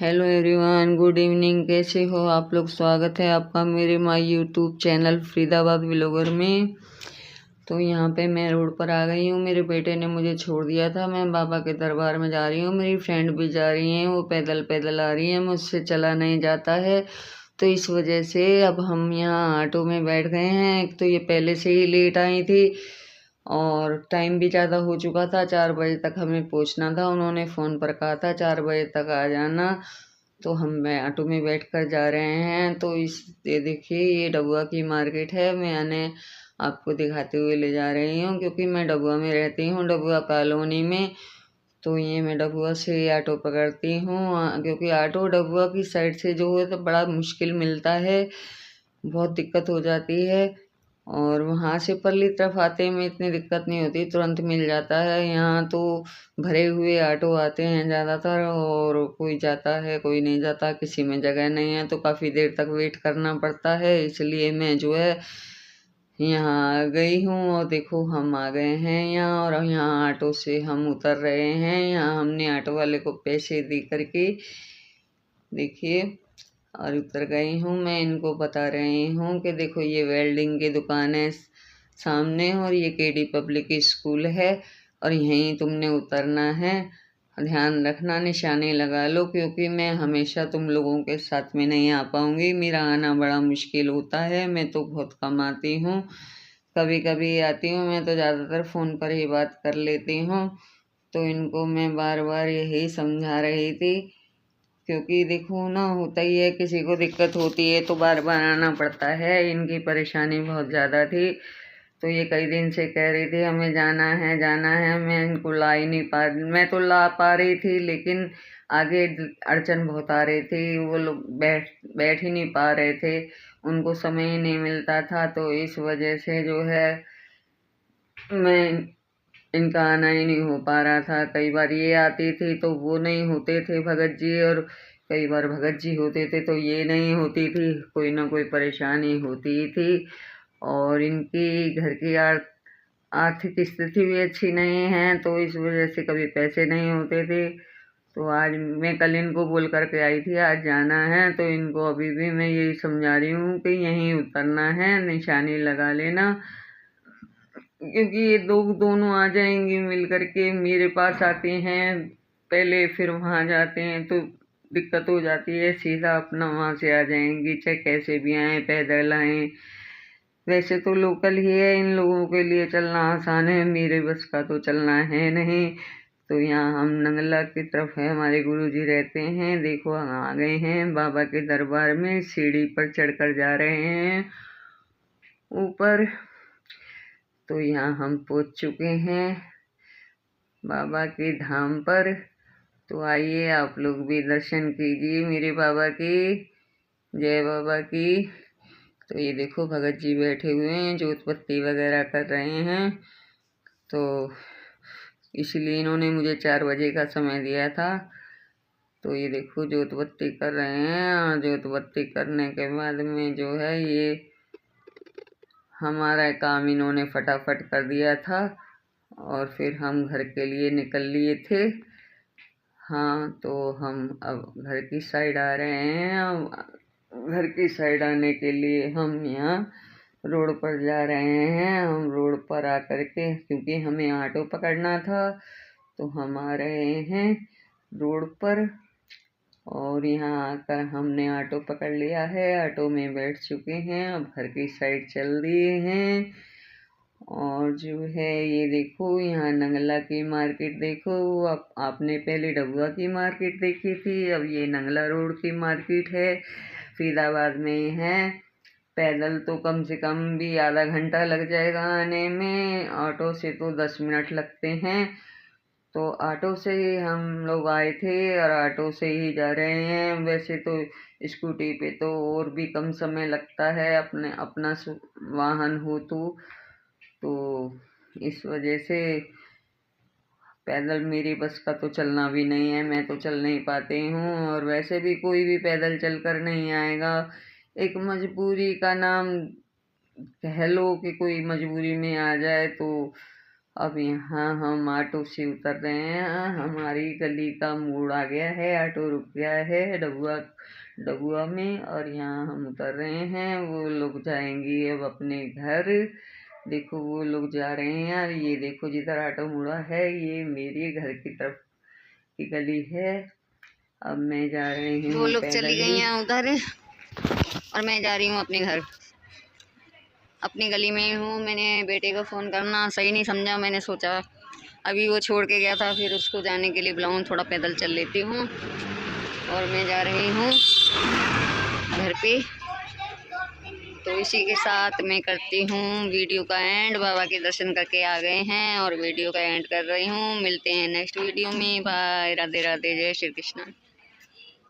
Hello everyone, good evening. कैसे हो आप लोग? स्वागत है आपका मेरे my YouTube channel Faridabad vlogger में। तो यहाँ पे मैं रोड पर आ गई हूँ। मेरे बेटे ने मुझे छोड़ दिया था। मैं बाबा के दरबार में जा रही हूँ। मेरी फ्रेंड भी जा रही हैं, वो पैदल पैदल आ रही हैं, मुझसे चला नहीं जाता है। तो इस वजह से अब हम यहाँ ऑटो में बैठ गए हैं। एक तो ये पहले से ही लेट आई थी और टाइम भी ज़्यादा हो चुका था। 4 बजे तक हमें पहुँचना था। उन्होंने फ़ोन पर कहा था 4 बजे तक आ जाना। तो हम ऑटो में बैठ कर जा रहे हैं। तो ये देखिए, ये डबुआ की मार्केट है। मैंने आपको दिखाते हुए ले जा रही हूँ क्योंकि मैं डबुआ में रहती हूँ, डबुआ कॉलोनी में। तो ये मैं डबुआ से ऑटो पकड़ती हूँ क्योंकि ऑटो डबुआ की साइड से जो है तो बड़ा मुश्किल मिलता है, बहुत दिक्कत हो जाती है। और वहाँ से परली तरफ आते में इतनी दिक्कत नहीं होती, तुरंत मिल जाता है। यहाँ तो भरे हुए ऑटो आते हैं ज़्यादातर, और कोई जाता है कोई नहीं जाता, किसी में जगह नहीं है तो काफ़ी देर तक वेट करना पड़ता है। इसलिए मैं जो है यहाँ आ गई हूँ। और देखो, हम आ गए हैं यहाँ, और यहाँ ऑटो से हम उतर रहे हैं। यहाँ हमने ऑटो वाले को पैसे दे करके देखिए और उतर गई हूँ। मैं इनको बता रही हूँ कि देखो, ये वेल्डिंग की दुकान है सामने, और ये केडी पब्लिक स्कूल है, और यहीं तुमने उतरना है। ध्यान रखना, निशाने लगा लो, क्योंकि मैं हमेशा तुम लोगों के साथ में नहीं आ पाऊँगी। मेरा आना बड़ा मुश्किल होता है। मैं तो बहुत कम आती हूँ, कभी कभी आती हूँ। मैं तो ज़्यादातर फ़ोन पर ही बात कर लेती हूँ। तो इनको मैं बार बार यही समझा रही थी, क्योंकि देखो ना, होता ही है, किसी को दिक्कत होती है तो बार बार आना पड़ता है। इनकी परेशानी बहुत ज़्यादा थी, तो ये कई दिन से कह रही थी हमें जाना है जाना है। मैं इनको ला ही नहीं पा रही, मैं तो ला पा रही थी लेकिन आगे अड़चन बहुत आ रही थी। वो लोग बैठ ही नहीं पा रहे थे, उनको समय ही नहीं मिलता था। तो इस वजह से जो है मैं इनका आना ही नहीं हो पा रहा था। कई बार ये आती थी तो वो नहीं होते थे भगत जी, और कई बार भगत जी होते थे तो ये नहीं होती थी। कोई ना कोई परेशानी होती ही थी। और इनकी घर की आर्थिक स्थिति भी अच्छी नहीं है, तो इस वजह से कभी पैसे नहीं होते थे। तो आज मैं कल इनको बोल करके आई थी आज जाना है, तो इनको अभी भी मैं यही समझा रही हूँ कि यहीं उतरना है, निशानी लगा लेना। क्योंकि ये दोनों आ जाएंगी मिल करके, मेरे पास आते हैं पहले, फिर वहाँ जाते हैं तो दिक्कत हो जाती है। सीधा अपना वहाँ से आ जाएंगी, चाहे कैसे भी आए, पैदल आए। वैसे तो लोकल ही है, इन लोगों के लिए चलना आसान है, मेरे बस का तो चलना है नहीं। तो यहाँ हम नंगला की तरफ है, हमारे गुरुजी रहते हैं। देखो, हम आ गए हैं बाबा के दरबार में, सीढ़ी पर चढ़कर जा रहे हैं ऊपर। तो यहाँ हम पहुँच चुके हैं बाबा के धाम पर। तो आइए आप लोग भी दर्शन कीजिए मेरे बाबा की, जय बाबा की। तो ये देखो, भगत जी बैठे हुए हैं, जोत बत्ती वगैरह कर रहे हैं। तो इसलिए इन्होंने मुझे 4 बजे का समय दिया था। तो ये देखो, जोत बत्ती कर रहे हैं, और जोत बत्ती करने के बाद में जो है ये हमारा काम इन्होंने फटाफट कर दिया था, और फिर हम घर के लिए निकल लिए थे। हाँ, तो हम अब घर की साइड आ रहे हैं। अब घर की साइड आने के लिए हम यहाँ रोड पर जा रहे हैं। हम रोड पर आकर के, क्योंकि हमें ऑटो पकड़ना था, तो हम आ रहे हैं रोड पर। और यहाँ आकर हमने ऑटो पकड़ लिया है, ऑटो में बैठ चुके हैं, अब घर की साइड चल दिए हैं। और जो है ये देखो, यहाँ नंगला की मार्केट देखो। आपने पहले डबुआ की मार्केट देखी थी, अब ये नंगला रोड की मार्केट है, फरीदाबाद में है। पैदल तो कम से कम भी आधा घंटा लग जाएगा आने में, ऑटो से तो 10 मिनट लगते हैं। तो ऑटो से ही हम लोग आए थे और ऑटो से ही जा रहे हैं। वैसे तो स्कूटी पे तो और भी कम समय लगता है, अपना वाहन हो तो इस वजह से पैदल मेरी बस का तो चलना भी नहीं है, मैं तो चल नहीं पाती हूँ। और वैसे भी कोई भी पैदल चल कर नहीं आएगा। एक मजबूरी का नाम कह लो कि कोई मजबूरी में आ जाए तो अब यहाँ हम ऑटो से उतर रहे हैं। हमारी गली का मोड़ आ गया है, ऑटो रुक गया है डबुआ में, और यहाँ हम उतर रहे हैं। वो लोग जाएंगे अब अपने घर। देखो वो लोग जा रहे हैं यार। ये देखो जिधर ऑटो मुड़ा है ये मेरे घर की तरफ की गली है। अब मैं जा रही हूँ, वो लोग चली गई हैं उधर और मैं जा रही हूँ अपने घर। अपनी गली में हूँ। मैंने बेटे को फ़ोन करना सही नहीं समझा। मैंने सोचा अभी वो छोड़ के गया था, फिर उसको जाने के लिए बुलाऊँ, थोड़ा पैदल चल लेती हूँ। और मैं जा रही हूँ घर पे। तो इसी के साथ मैं करती हूँ वीडियो का एंड। बाबा के दर्शन करके आ गए हैं और वीडियो का एंड कर रही हूँ। मिलते हैं नेक्स्ट वीडियो में। बाय, राधे राधे, जय श्री कृष्ण।